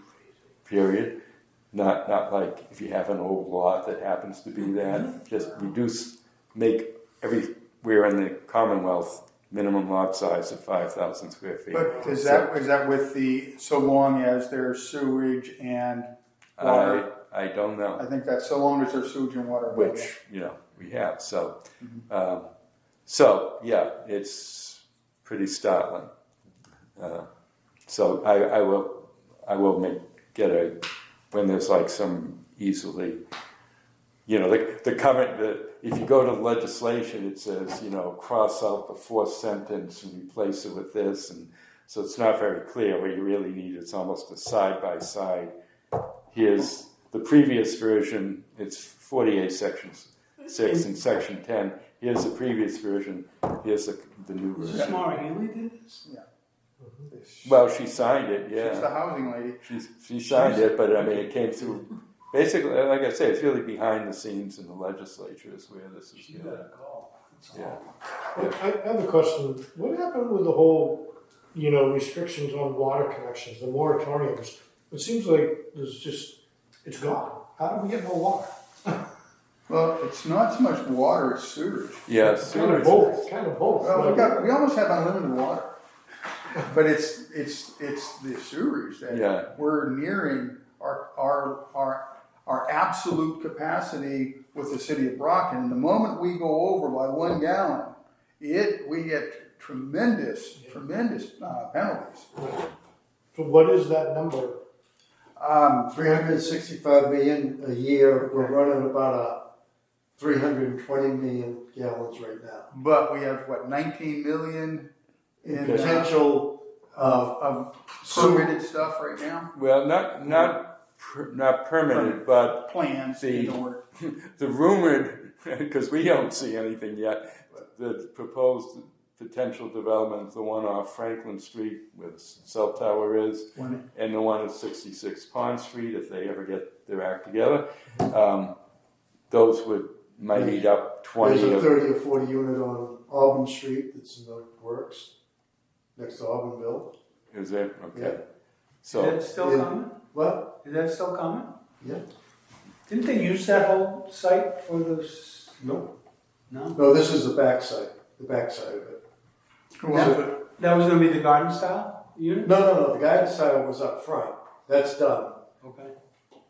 [SPEAKER 1] period. Not like if you have an old lot that happens to be that. Just make everywhere in the Commonwealth minimum lot size of 5,000 square feet.
[SPEAKER 6] But is that with so long as there's sewage and water?
[SPEAKER 1] I don't know.
[SPEAKER 6] I think that's so long as there's sewage and water.
[SPEAKER 1] Which, we have. So, it's pretty startling. So I will get a when there's like some easily, the current, if you go to legislation, it says, cross out the fourth sentence and replace it with this, and so it's not very clear. What you really need is almost a side by side. Here's the previous version, it's 48 sections 6 and section 10. Here's the previous version, here's the new
[SPEAKER 7] Is
[SPEAKER 1] version.
[SPEAKER 7] this Mara Healy did this?
[SPEAKER 1] Well, she signed it, yeah.
[SPEAKER 6] She's the housing lady.
[SPEAKER 1] She signed it, but I mean, it came through, basically, like I say, it's really behind the scenes in the legislature is where this is
[SPEAKER 7] She
[SPEAKER 1] going.
[SPEAKER 7] got a call. That's
[SPEAKER 1] Yeah.
[SPEAKER 7] all.
[SPEAKER 2] Well, I have a question. What happened with the whole, restrictions on water connections, the moratoriums? It seems like it's gone. How do we get more water?
[SPEAKER 6] Well, it's not so much water, it's sewage.
[SPEAKER 1] Yeah,
[SPEAKER 2] Kind of both.
[SPEAKER 6] Well, we almost have unlimited water. But it's the sewage that we're nearing our absolute capacity with the city of Brockton. And the moment we go over by 1 gallon, we get tremendous penalties.
[SPEAKER 2] So what is that number?
[SPEAKER 10] 365 million a year. We're running about 320 million gallons right now.
[SPEAKER 6] But we have 19 million in
[SPEAKER 10] Potential
[SPEAKER 6] of permitted stuff right now.
[SPEAKER 1] Well, not permanent, but
[SPEAKER 6] Plans in order.
[SPEAKER 1] the rumored, because we don't see anything yet, the proposed potential development, the one off Franklin Street where the cell tower is, and the one at 66 Pond Street, if they ever get their act together, those might eat up 20.
[SPEAKER 10] There's a 30 or 40 unit on Auburn Street that's in the works, next to Auburnville.
[SPEAKER 1] Is there? Okay.
[SPEAKER 10] Yeah.
[SPEAKER 1] So,
[SPEAKER 7] Is that still coming?
[SPEAKER 10] What?
[SPEAKER 7] Is that still coming?
[SPEAKER 10] Yeah.
[SPEAKER 7] Didn't they use that whole site for this?
[SPEAKER 10] No.
[SPEAKER 7] No?
[SPEAKER 10] No, this is the backside of it.
[SPEAKER 7] That was going to be the garden style unit?
[SPEAKER 10] No. The guidance tile was up front. That's done.
[SPEAKER 7] Okay.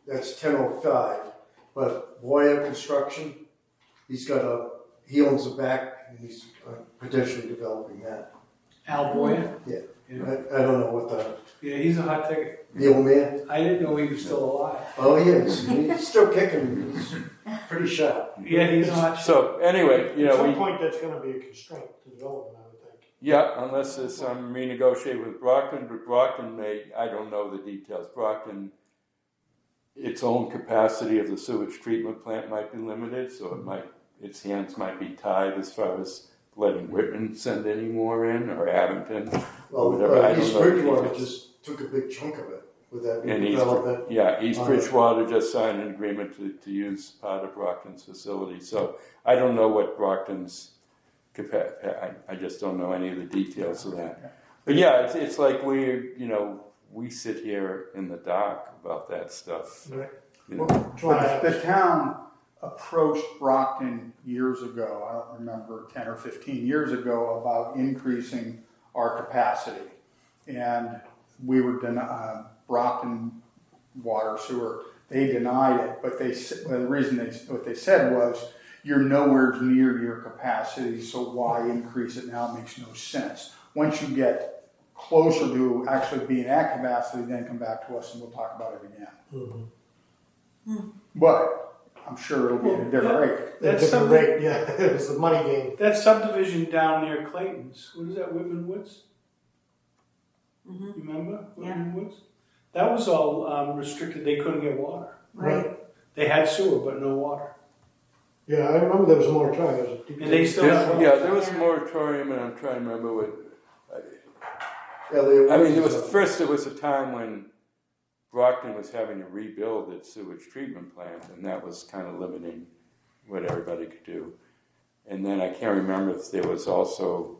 [SPEAKER 10] That's 1005. But Boyer Construction, he owns the back, and he's potentially developing that.
[SPEAKER 7] Al Boyer?
[SPEAKER 10] Yeah.
[SPEAKER 7] Yeah.
[SPEAKER 10] I don't know what
[SPEAKER 7] Yeah, he's a hot ticket.
[SPEAKER 10] the old man.
[SPEAKER 7] I didn't know he was still alive.
[SPEAKER 10] Oh, he is. He's still kicking. He's pretty sharp.
[SPEAKER 7] Yeah, he's a hot
[SPEAKER 1] so anyway,
[SPEAKER 2] At some point, that's going to be a constraint to development, I would think.
[SPEAKER 1] yeah, unless there's some renegotiate with Brockton, but Brockton I don't know the details. Brockton, its own capacity of the sewage treatment plant might be limited, so its hands might be tied as far as letting Whitman send any more in, or Abington, or whatever. I don't
[SPEAKER 10] East
[SPEAKER 1] know the
[SPEAKER 10] Bridgewater
[SPEAKER 1] details.
[SPEAKER 10] just took a big chunk of it with that
[SPEAKER 1] And
[SPEAKER 10] redevelopment.
[SPEAKER 1] East Bridgewater just signed an agreement to use part of Brockton's facility. So I don't know what Brockton's capacity. I just don't know any of the details of that. But yeah, it's like we sit here in the dark about that stuff.
[SPEAKER 2] Right.
[SPEAKER 6] The town approached Brockton years ago, I don't remember, 10 or 15 years ago, about increasing our capacity. And we were Brockton Water Sewer, they denied it, but the reason what they said was, you're nowhere near your capacity, so why increase it now? It makes no sense. Once you get closer to actually being at capacity, then come back to us and we'll talk about it again.
[SPEAKER 2] Mm-hmm.
[SPEAKER 6] But I'm sure it'll be at a different rate.
[SPEAKER 2] Different rate, yeah. It's the money game.
[SPEAKER 7] That subdivision down near Clayton's, what is that, Whitman Woods?
[SPEAKER 8] Mm-hmm.
[SPEAKER 7] You remember
[SPEAKER 8] Yeah.
[SPEAKER 7] Whitman Woods? That was all restricted. They couldn't get water.
[SPEAKER 8] Right.
[SPEAKER 7] They had sewer, but no water.
[SPEAKER 2] Yeah, I remember there was a moratorium.
[SPEAKER 7] And they still have
[SPEAKER 1] There was a moratorium, and I'm trying to remember what.
[SPEAKER 10] Elliot
[SPEAKER 1] I mean,
[SPEAKER 10] Woods
[SPEAKER 1] there was a time when Brockton was having to rebuild its sewage treatment plant, and that was kind of limiting what everybody could do. And then I can't remember if there was also,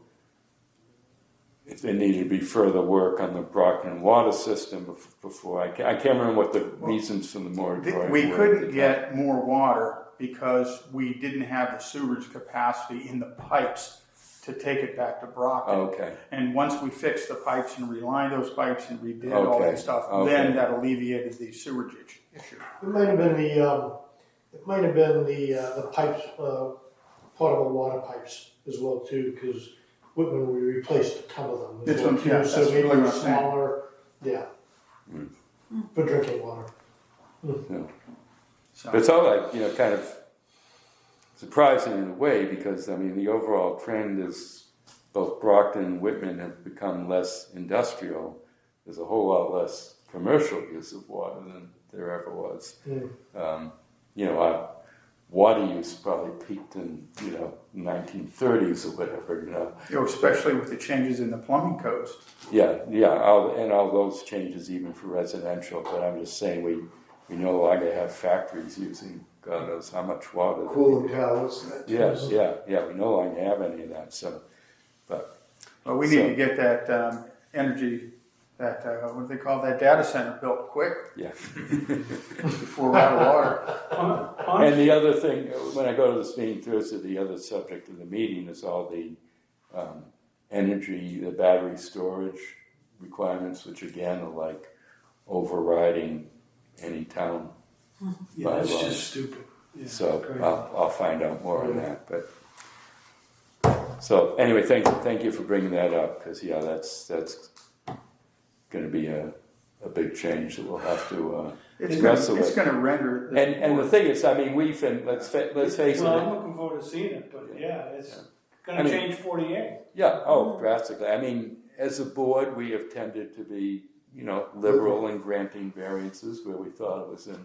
[SPEAKER 1] if there needed to be further work on the Brockton water system before. I can't remember what the reasons for the moratorium
[SPEAKER 6] We
[SPEAKER 1] were.
[SPEAKER 6] couldn't get more water because we didn't have the sewerage capacity in the pipes to take it back to Brockton.
[SPEAKER 1] Okay.
[SPEAKER 6] And once we fixed the pipes and relined those pipes and redid all that stuff, then that alleviated the sewerage issue.
[SPEAKER 2] It might have been the pipes, potable water pipes as well too, because Whitman, we replaced a ton of them.
[SPEAKER 6] That's what- yeah,
[SPEAKER 2] So
[SPEAKER 6] that's
[SPEAKER 2] maybe
[SPEAKER 6] really what I'm saying.
[SPEAKER 2] smaller, yeah, for drinking water.
[SPEAKER 6] So,
[SPEAKER 1] But it's all like, kind of surprising in a way because, the overall trend is both Brockton and Whitman have become less industrial. There's a whole lot less commercial use of water than there ever was. Our water use probably peaked in, 1930s or whatever,
[SPEAKER 6] especially with the changes in the plumbing codes.
[SPEAKER 1] Yeah, all those changes even for residential. But I'm just saying we no longer have factories using God knows how much water.
[SPEAKER 10] Cooling towers.
[SPEAKER 1] Yeah. We no longer have any of that. So,
[SPEAKER 6] Well, we need to get that energy, that what do they call that, data center built quick.
[SPEAKER 1] Yeah.
[SPEAKER 6] Before we're out of water.
[SPEAKER 1] And the other thing, when I go to this meeting Thursday, the other subject of the meeting is all the energy, the battery storage requirements, which again are like overriding any town
[SPEAKER 7] Yeah, that's
[SPEAKER 1] bylaws.
[SPEAKER 7] just stupid. Yeah,
[SPEAKER 1] So
[SPEAKER 7] great.
[SPEAKER 1] I'll find out more on that. But so anyway, thank you for bringing that up because that's going to be a big change that we'll have to wrestle
[SPEAKER 6] It's
[SPEAKER 1] with.
[SPEAKER 6] going to render.
[SPEAKER 1] And the thing is, we've been let's face
[SPEAKER 7] Well,
[SPEAKER 1] it.
[SPEAKER 7] I'm looking forward to seeing it, but yeah, it's gonna
[SPEAKER 1] I mean-
[SPEAKER 7] change 48.
[SPEAKER 1] Yeah. Oh, drastically. As a board, we have tended to be liberal in granting variances where we thought it was in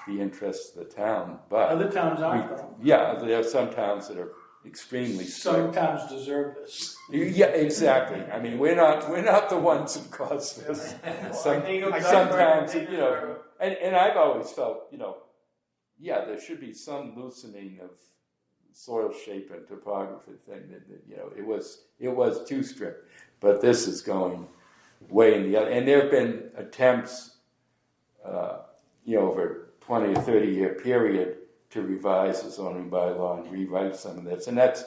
[SPEAKER 1] the interest of the town, but
[SPEAKER 7] Other towns aren't though.
[SPEAKER 1] there are some towns that are extremely
[SPEAKER 7] Some
[SPEAKER 1] strict.
[SPEAKER 7] towns deserve this.
[SPEAKER 1] Yeah, exactly. We're not the ones who caused this. Sometimes, and I've always felt, there should be some loosening of soil shape and topography thing. That it was too strict, but this is going way in the other. And there have been attempts, over 20 or 30 year period to revise the zoning bylaw and rewrite some of this. And that's,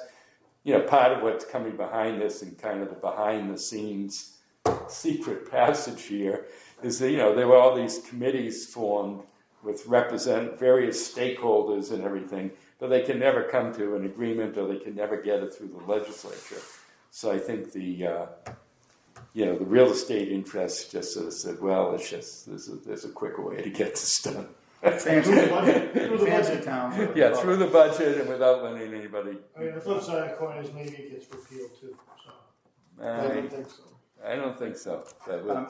[SPEAKER 1] part of what's coming behind this and kind of the behind the scenes secret passage here is that, there were all these committees formed with various stakeholders and everything, but they can never come to an agreement or they can never get it through the legislature. So I think the real estate interests just sort of said, well, it's just, there's a quicker way to get this done.
[SPEAKER 6] Fancy towns.
[SPEAKER 1] Yeah, through the budget and without letting anybody.
[SPEAKER 2] The flip side of the coin is maybe it gets repealed too, so.
[SPEAKER 10] I don't think so.
[SPEAKER 1] I don't think so.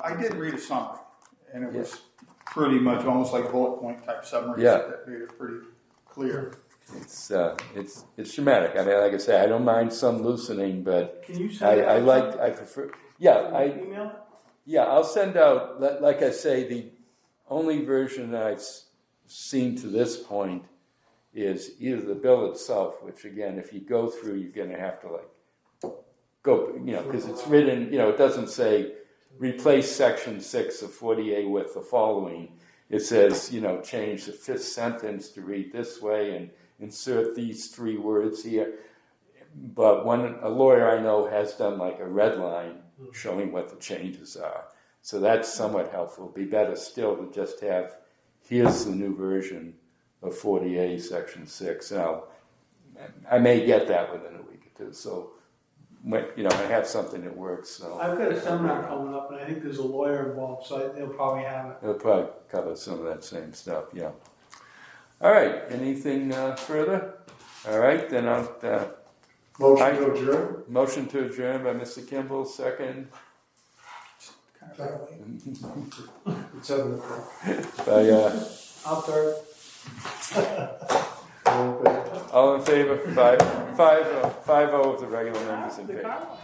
[SPEAKER 6] I did read a summary, and it was pretty much almost like a bullet point type summary.
[SPEAKER 1] Yeah.
[SPEAKER 6] That made it pretty clear.
[SPEAKER 1] It's dramatic. Like I say, I don't mind some loosening, but
[SPEAKER 7] Can you send it out?
[SPEAKER 1] I prefer. Yeah,
[SPEAKER 7] Email it?
[SPEAKER 1] Yeah, I'll send out. Like I say, the only version that I've seen to this point is either the bill itself, which again, if you go through, you're going to have to go, because it's written. It doesn't say replace section 6 of 40A with the following. It says, change the fifth sentence to read this way and insert these 3 words here. But a lawyer I know has done like a red line showing what the changes are. So that's somewhat helpful. It'd be better still to just have, here's the new version of 40A section 6. Now, I may get that within a week or two. So, I have something that works. So
[SPEAKER 7] I've got a seminar coming up, and I think there's a lawyer involved, so they'll probably have it.
[SPEAKER 1] it'll probably cover some of that same stuff, yeah. All right, anything further? All right, then I'll...
[SPEAKER 10] Motion to adjourn?
[SPEAKER 1] Motion to adjourn by Mr. Kimball, second
[SPEAKER 10] It's 7 o'clock.
[SPEAKER 1] by,
[SPEAKER 7] I'll third.
[SPEAKER 10] All in favor?
[SPEAKER 1] all in favor? 5-0 of the regular members in
[SPEAKER 7] The
[SPEAKER 1] favor.
[SPEAKER 7] car line.